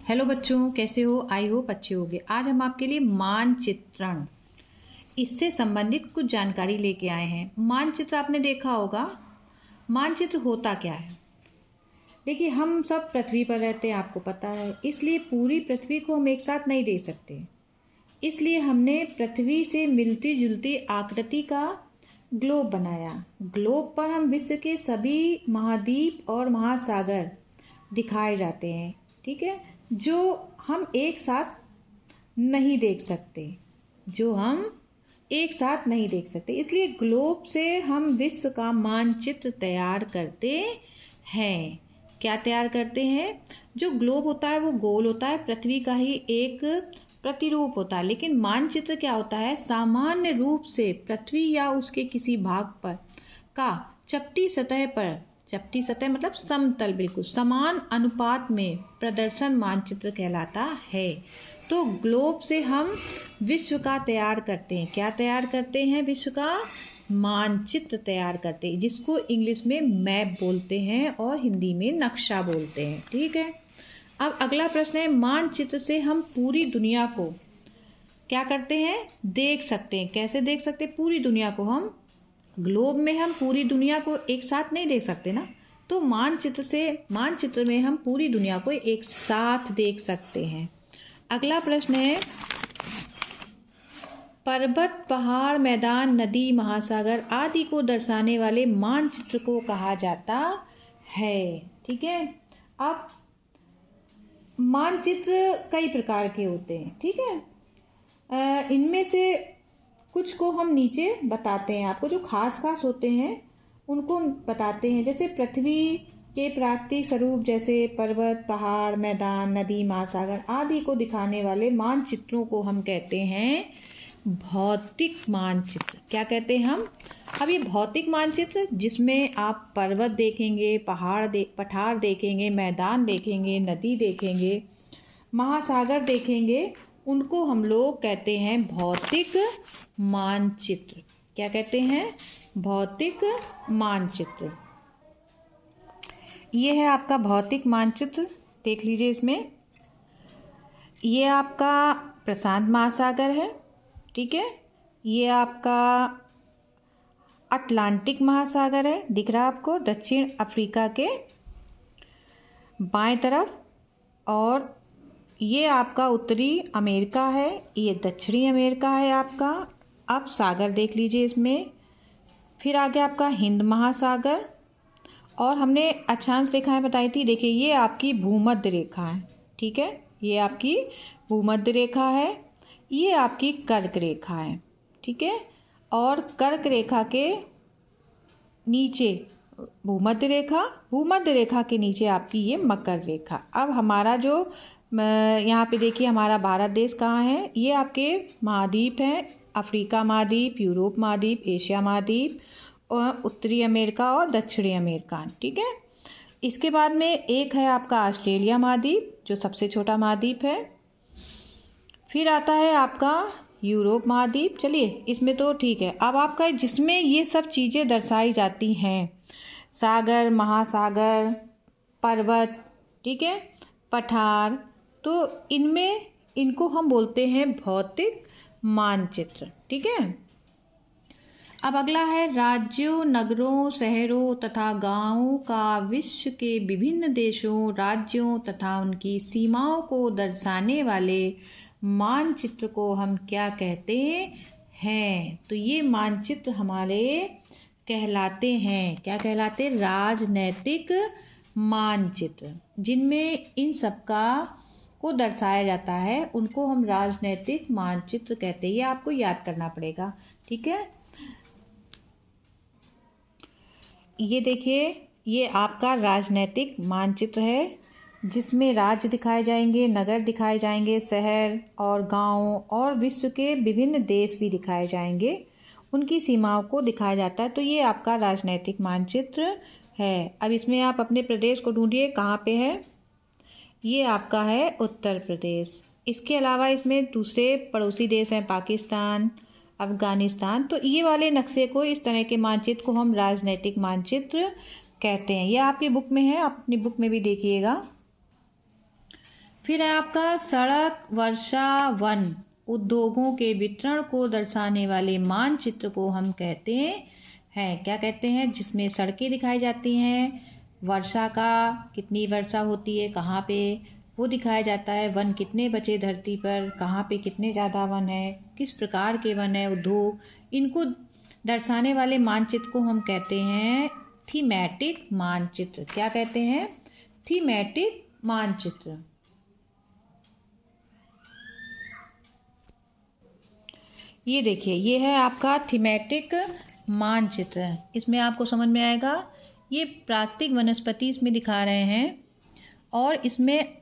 Hello बच्चों, कैसे हो? आई होप अच्छे होगे। आज हम आपके लिए मानचित्रण, इससे संबंधित कुछ जानकारी लेके आए हैं। मानचित्र आपने देखा होगा। मानचित्र होता क्या है? देखिए, हम सब पृथ्वी पर रहते हैं, आपको पता है। इसलिए पूरी पृथ्वी को हम एक साथ नहीं देख सकते। इसलिए हमने पृथ्वी से मिलती जुलती आकृति का ग्लोब बनाया। ग्लोब पर हम विश्व के सभी महाद्वीप और महासागर दिखाए जाते हैं, ठीक है, जो हम एक साथ नहीं देख सकते, इसलिए ग्लोब से हम विश्व का मानचित्र तैयार करते हैं। क्या तैयार करते हैं? जो ग्लोब होता है वो गोल होता है, पृथ्वी का ही एक प्रतिरूप होता है। लेकिन मानचित्र क्या होता है? सामान्य रूप से पृथ्वी या उसके किसी भाग पर का चपटी सतह मतलब समतल, बिल्कुल समान अनुपात में प्रदर्शन मानचित्र कहलाता है। तो ग्लोब से हम विश्व का तैयार करते हैं। क्या तैयार करते हैं? विश्व का मानचित्र तैयार करते हैं, जिसको इंग्लिश में मैप बोलते हैं और हिंदी में नक्शा बोलते हैं, ठीक है। अब अगला प्रश्न है, मानचित्र से हम पूरी दुनिया को क्या करते हैं? देख सकते हैं। कैसे देख सकते हैं पूरी दुनिया को? हम ग्लोब में हम पूरी दुनिया को एक साथ नहीं देख सकते ना, तो मानचित्र में हम पूरी दुनिया को एक साथ देख सकते हैं। अगला प्रश्न है, पर्वत, पहाड़, मैदान, नदी, महासागर आदि को दर्शाने वाले मानचित्र को कहा जाता है, ठीक है। अब मानचित्र कई प्रकार के होते हैं, ठीक है। इनमें से कुछ को हम नीचे बताते हैं आपको, जो खास होते हैं उनको बताते हैं। जैसे पृथ्वी के प्राकृतिक स्वरूप, जैसे पर्वत, पहाड़, मैदान, नदी, महासागर आदि को दिखाने वाले मानचित्रों को हम कहते हैं भौतिक मानचित्र। क्या कहते हैं हम? अब ये भौतिक मानचित्र, जिसमें आप पर्वत देखेंगे, पठार देखेंगे, मैदान देखेंगे, नदी देखेंगे, महासागर देखेंगे, उनको हम लोग कहते हैं भौतिक मानचित्र। क्या कहते हैं? भौतिक मानचित्र। ये है आपका भौतिक मानचित्र, देख लीजिए। इसमें ये आपका प्रशांत महासागर है, ठीक है। ये आपका अटलांटिक महासागर है, दिख रहा है आपको, दक्षिण अफ्रीका के बाएं तरफ। और ये आपका उत्तरी अमेरिका है, ये दक्षिणी अमेरिका है आपका। आप सागर देख लीजिए इसमें। फिर आगे आपका हिंद महासागर, और हमने अक्षांश रेखाएं बताई थी। देखिए, ये आपकी भूमध्य रेखा है, ठीक है। ये आपकी भूमध्य रेखा है, ये आपकी कर्क रेखा है, ठीक है। और कर्क रेखा के नीचे भूमध्य रेखा के नीचे आपकी ये मकर रेखा। अब हमारा जो यहाँ पे देखिए, हमारा भारत देश कहाँ है? ये आपके महाद्वीप हैं, अफ्रीका महाद्वीप, यूरोप महाद्वीप, एशिया महाद्वीप, और उत्तरी अमेरिका और दक्षिणी अमेरिका, ठीक है। इसके बाद में एक है आपका ऑस्ट्रेलिया महाद्वीप, जो सबसे छोटा महाद्वीप है। फिर आता है आपका यूरोप महाद्वीप। चलिए, इसमें तो ठीक है। अब आपका जिसमें ये सब चीज़ें दर्शाई जाती हैं, सागर, महासागर, पर्वत, ठीक है, पठार, तो इनको हम बोलते हैं भौतिक मानचित्र, ठीक है। अब अगला है, राज्यों, नगरों, शहरों तथा गांवों का विश्व के विभिन्न देशों, राज्यों तथा उनकी सीमाओं को दर्शाने वाले मानचित्र को हम क्या कहते हैं? तो ये मानचित्र हमारे कहलाते हैं, क्या कहलाते? राजनैतिक मानचित्र। जिनमें इन सबका को दर्शाया जाता है, उनको हम राजनैतिक मानचित्र कहते हैं। ये आपको याद करना पड़ेगा, ठीक है। ये देखिए, ये आपका राजनैतिक मानचित्र है, जिसमें राज्य दिखाए जाएंगे, नगर दिखाए जाएंगे, शहर और गांव, और विश्व के विभिन्न देश भी दिखाए जाएंगे, उनकी सीमाओं को दिखाया जाता है। तो ये आपका राजनैतिक मानचित्र है। अब इसमें आप अपने प्रदेश को ढूंढिए, कहाँ पे है? ये आपका है उत्तर प्रदेश। इसके अलावा इसमें दूसरे पड़ोसी देश हैं, पाकिस्तान, अफगानिस्तान। तो ये वाले नक्शे को, इस तरह के मानचित्र को हम राजनैतिक मानचित्र कहते हैं। ये आपकी बुक में है, आप अपनी बुक में भी देखिएगा। फिर है आपका सड़क, वर्षा, वन, उद्योगों के वितरण को दर्शाने वाले मानचित्र को हम कहते हैं, क्या कहते हैं, जिसमें सड़कें दिखाई जाती हैं, वर्षा का कितनी वर्षा होती है, कहाँ पे वो दिखाया जाता है, वन कितने बचे धरती पर, कहाँ पे कितने ज़्यादा वन है, किस प्रकार के वन है, उद्योग, इनको दर्शाने वाले मानचित्र को हम कहते हैं थीमेटिक मानचित्र। क्या कहते हैं? थीमेटिक मानचित्र। ये देखिए, ये है आपका थीमेटिक मानचित्र। इसमें आपको समझ में आएगा, ये प्राकृतिक वनस्पति इसमें दिखा रहे हैं और इसमें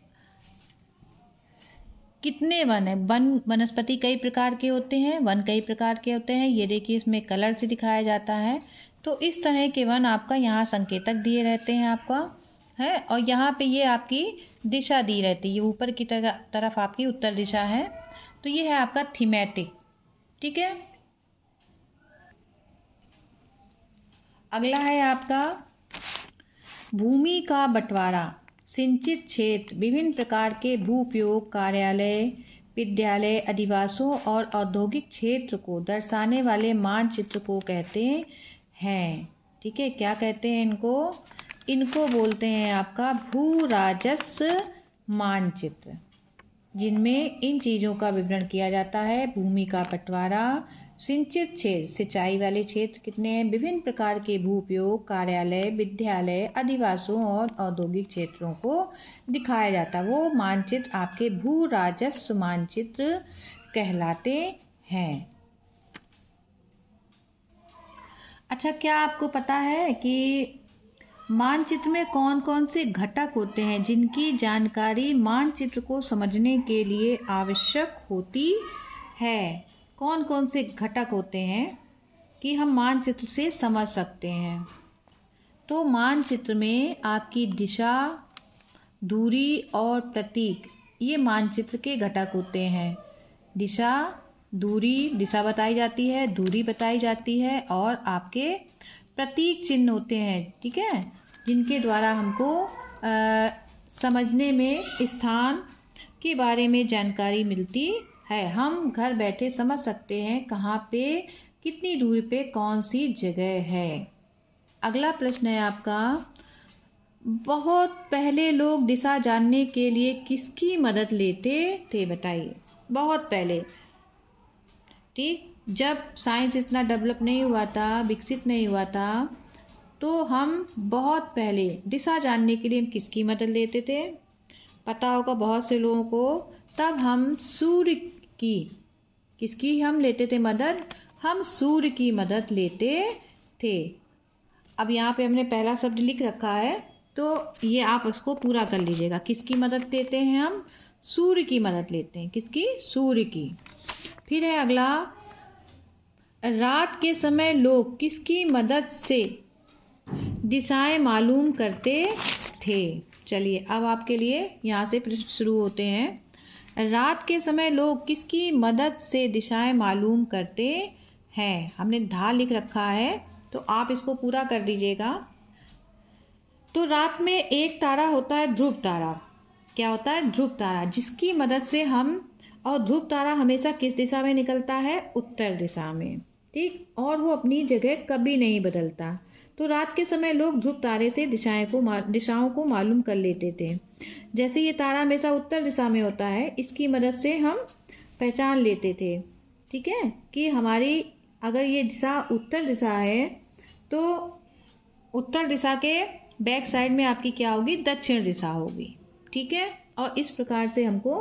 कितने वन है। वन वनस्पति कई प्रकार के होते हैं, वन कई प्रकार के होते हैं। ये देखिए, इसमें कलर से दिखाया जाता है। तो इस तरह के वन आपका यहाँ संकेतक दिए रहते हैं आपका है, और यहाँ पे ये आपकी दिशा दी रहती है, ऊपर की तरफ आपकी उत्तर दिशा है। तो ये है आपका थीमेटिक। ठीक है, अगला है आपका भूमि का बंटवारा। सिंचित क्षेत्र, विभिन्न प्रकार के भू उपयोग, कार्यालय, विद्यालय, अधिवासों और औद्योगिक क्षेत्र को दर्शाने वाले मानचित्र को कहते हैं। ठीक है, क्या कहते हैं इनको? इनको बोलते हैं आपका भू राजस्व मानचित्र, जिनमें इन चीज़ों का विवरण किया जाता है। भूमि का बंटवारा, सिंचित क्षेत्र, सिंचाई वाले क्षेत्र कितने हैं, विभिन्न प्रकार के भू उपयोग, कार्यालय, विद्यालय, अधिवासों और औद्योगिक क्षेत्रों को दिखाया जाता है। वो मानचित्र आपके भू राजस्व मानचित्र कहलाते हैं। अच्छा, क्या आपको पता है कि मानचित्र में कौन कौन से घटक होते हैं जिनकी जानकारी मानचित्र को समझने के लिए आवश्यक होती है? कौन कौन से घटक होते हैं कि हम मानचित्र से समझ सकते हैं? तो मानचित्र में आपकी दिशा, दूरी और प्रतीक, ये मानचित्र के घटक होते हैं। दिशा, दूरी, दिशा बताई जाती है, दूरी बताई जाती है, और आपके प्रतीक चिन्ह होते हैं। ठीक है, जिनके द्वारा हमको समझने में स्थान के बारे में जानकारी मिलती है। हम घर बैठे समझ सकते हैं कहाँ पे कितनी दूरी पे कौन सी जगह है। अगला प्रश्न है आपका, बहुत पहले लोग दिशा जानने के लिए किसकी मदद लेते थे? बताइए। बहुत पहले, ठीक, जब साइंस इतना डेवलप नहीं हुआ था, विकसित नहीं हुआ था, तो हम बहुत पहले दिशा जानने के लिए हम किसकी मदद लेते थे? पता होगा बहुत से लोगों को। तब हम सूर्य की, किसकी हम लेते थे मदद? हम सूर्य की मदद लेते थे। अब यहाँ पे हमने पहला शब्द लिख रखा है, तो ये आप उसको पूरा कर लीजिएगा। किसकी मदद लेते हैं हम? सूर्य की मदद लेते हैं। किसकी? सूर्य की। फिर है अगला, रात के समय लोग किसकी मदद से दिशाएं मालूम करते थे? चलिए, अब आपके लिए यहाँ से प्रश्न शुरू होते हैं। रात के समय लोग किसकी मदद से दिशाएं मालूम करते हैं? हमने धा लिख रखा है, तो आप इसको पूरा कर दीजिएगा। तो रात में एक तारा होता है, ध्रुव तारा। क्या होता है? ध्रुव तारा, जिसकी मदद से हम, और ध्रुव तारा हमेशा किस दिशा में निकलता है? उत्तर दिशा में। ठीक, और वो अपनी जगह कभी नहीं बदलता। तो रात के समय लोग ध्रुव तारे से दिशाओं को मालूम कर लेते थे। जैसे ये तारा हमेशा उत्तर दिशा में होता है, इसकी मदद से हम पहचान लेते थे, ठीक है, कि हमारी अगर ये दिशा उत्तर दिशा है तो उत्तर दिशा के बैक साइड में आपकी क्या होगी? दक्षिण दिशा होगी। ठीक है, और इस प्रकार से हमको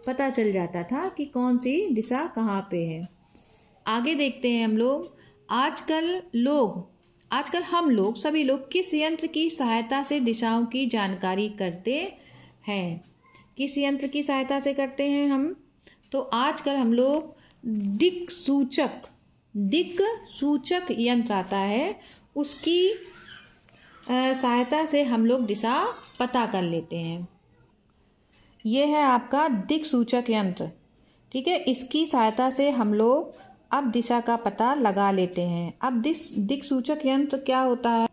पता चल जाता था कि कौन सी दिशा कहाँ पे है। आगे देखते हैं हम लोग। आजकल हम लोग सभी लोग किस यंत्र की सहायता से दिशाओं की जानकारी करते हैं? किस यंत्र की सहायता से करते हैं हम? तो आजकल हम लोग दिक सूचक यंत्र आता है, उसकी सहायता से हम लोग दिशा पता कर लेते हैं। ये है आपका दिक सूचक यंत्र। ठीक है, इसकी सहायता से हम लोग अब दिशा का पता लगा लेते हैं। अब दिक सूचक यंत्र क्या होता है?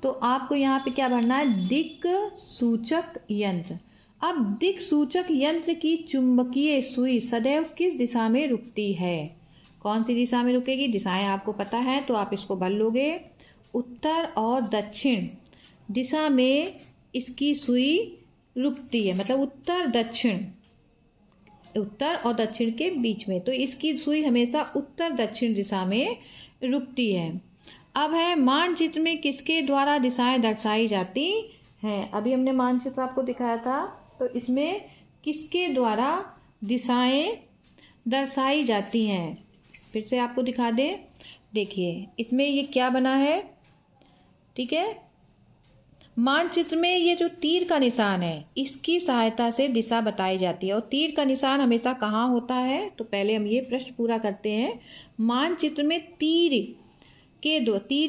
तो आपको यहाँ पे क्या भरना है? दिक सूचक यंत्र। अब दिक् सूचक यंत्र की चुंबकीय सुई सदैव किस दिशा में रुकती है? कौन सी दिशा में रुकेगी? दिशाएं आपको पता है तो आप इसको भर लोगे। उत्तर और दक्षिण दिशा में इसकी सुई रुकती है, मतलब उत्तर और दक्षिण के बीच में, तो इसकी सुई हमेशा उत्तर दक्षिण दिशा में रुकती है। अब है मानचित्र में किसके द्वारा दिशाएं दर्शाई जाती हैं? अभी हमने मानचित्र आपको दिखाया था, तो इसमें किसके द्वारा दिशाएं दर्शाई जाती हैं? फिर से आपको दिखा दे। देखिए इसमें ये क्या बना है, ठीक है। मानचित्र में ये जो तीर का निशान है इसकी सहायता से दिशा बताई जाती है। और तीर का निशान हमेशा कहाँ होता है? तो पहले हम ये प्रश्न पूरा करते हैं। मानचित्र में तीर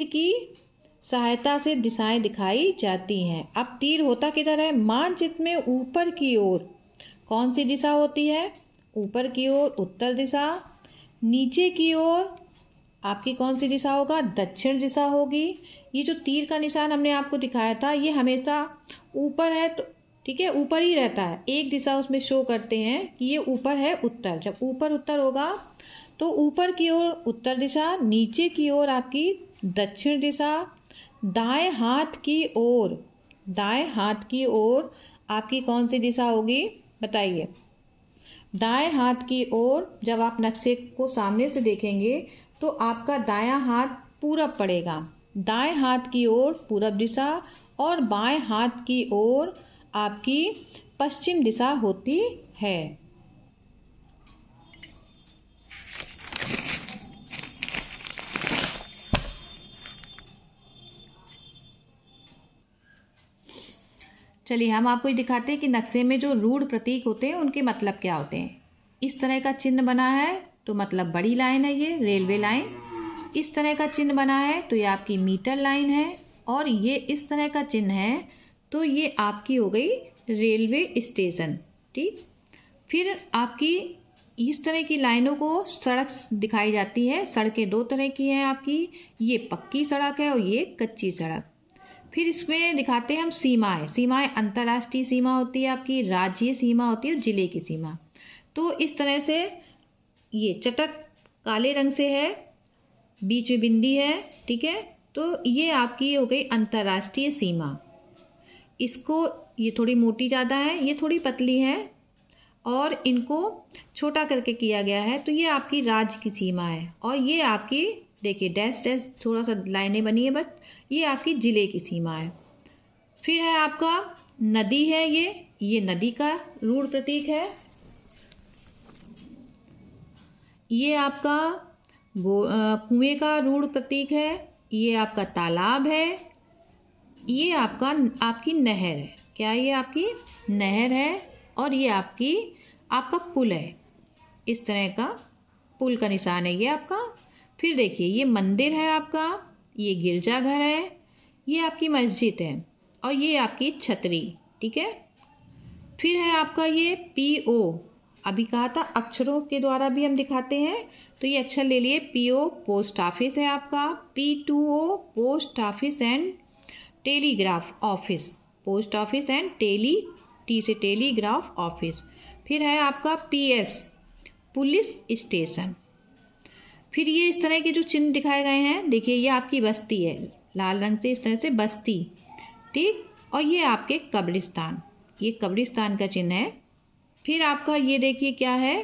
की सहायता से दिशाएं दिखाई जाती हैं। अब तीर होता किधर है? मानचित्र में ऊपर की ओर कौन सी दिशा होती है? ऊपर की ओर उत्तर दिशा। नीचे की ओर आपकी कौन सी दिशा होगा? दक्षिण दिशा होगी। ये जो तीर का निशान हमने आपको दिखाया था ये हमेशा ऊपर है, तो ठीक है, ऊपर ही रहता है। एक दिशा उसमें शो करते हैं कि ये ऊपर है उत्तर। जब ऊपर उत्तर होगा तो ऊपर की ओर उत्तर दिशा, नीचे की ओर आपकी दक्षिण दिशा। दाएं हाथ की ओर आपकी कौन सी दिशा होगी? बताइए। दाएं हाथ की ओर जब आप नक्शे को सामने से देखेंगे तो आपका दायां हाथ पूरब पड़ेगा। दाएं हाथ की ओर पूरब दिशा और बाएं हाथ की ओर आपकी पश्चिम दिशा होती है। चलिए हम आपको ये दिखाते हैं कि नक्शे में जो रूढ़ प्रतीक होते हैं उनके मतलब क्या होते हैं। इस तरह का चिन्ह बना है तो मतलब बड़ी लाइन है, ये रेलवे लाइन। इस तरह का चिन्ह बना है तो ये आपकी मीटर लाइन है। और ये इस तरह का चिन्ह है तो ये आपकी हो गई रेलवे स्टेशन, ठीक। फिर आपकी इस तरह की लाइनों को सड़क दिखाई जाती है। सड़कें दो तरह की हैं आपकी, ये पक्की सड़क है और ये कच्ची सड़क। फिर इसमें दिखाते हैं हम सीमाएं अंतर्राष्ट्रीय सीमा होती है आपकी, राज्यीय सीमा होती है और जिले की सीमा। तो इस तरह से ये चटक काले रंग से है, बीच में बिंदी है, ठीक है। तो ये आपकी हो गई अंतर्राष्ट्रीय सीमा। इसको ये थोड़ी मोटी ज़्यादा है, ये थोड़ी पतली है और इनको छोटा करके किया गया है, तो ये आपकी राज्य की सीमा है। और ये आपकी देखिए डैश डैश थोड़ा सा लाइनें बनी है, बट ये आपकी ज़िले की सीमा है। फिर है आपका नदी है, ये नदी का रूढ़ प्रतीक है। ये आपका कुएं का रूढ़ प्रतीक है। ये आपका तालाब है। ये आपकी नहर है। क्या ये आपकी नहर है? और ये आपका पुल है। इस तरह का पुल का निशान है ये आपका। फिर देखिए ये मंदिर है आपका, ये गिरजाघर है, ये आपकी मस्जिद है और ये आपकी छतरी, ठीक है। फिर है आपका ये PO, अभी कहा था अक्षरों के द्वारा भी हम दिखाते हैं, तो ये अक्षर ले लिए। PO पोस्ट ऑफिस है आपका। P2O post office and telegraph office, post office and T से टेलीग्राफ ऑफिस। फिर है आपका PS पुलिस स्टेशन। फिर ये इस तरह के जो चिन्ह दिखाए गए हैं, देखिए ये आपकी बस्ती है, लाल रंग से इस तरह से बस्ती, ठीक। और ये आपके कब्रिस्तान, ये कब्रिस्तान का चिन्ह है। फिर आपका ये देखिए क्या है,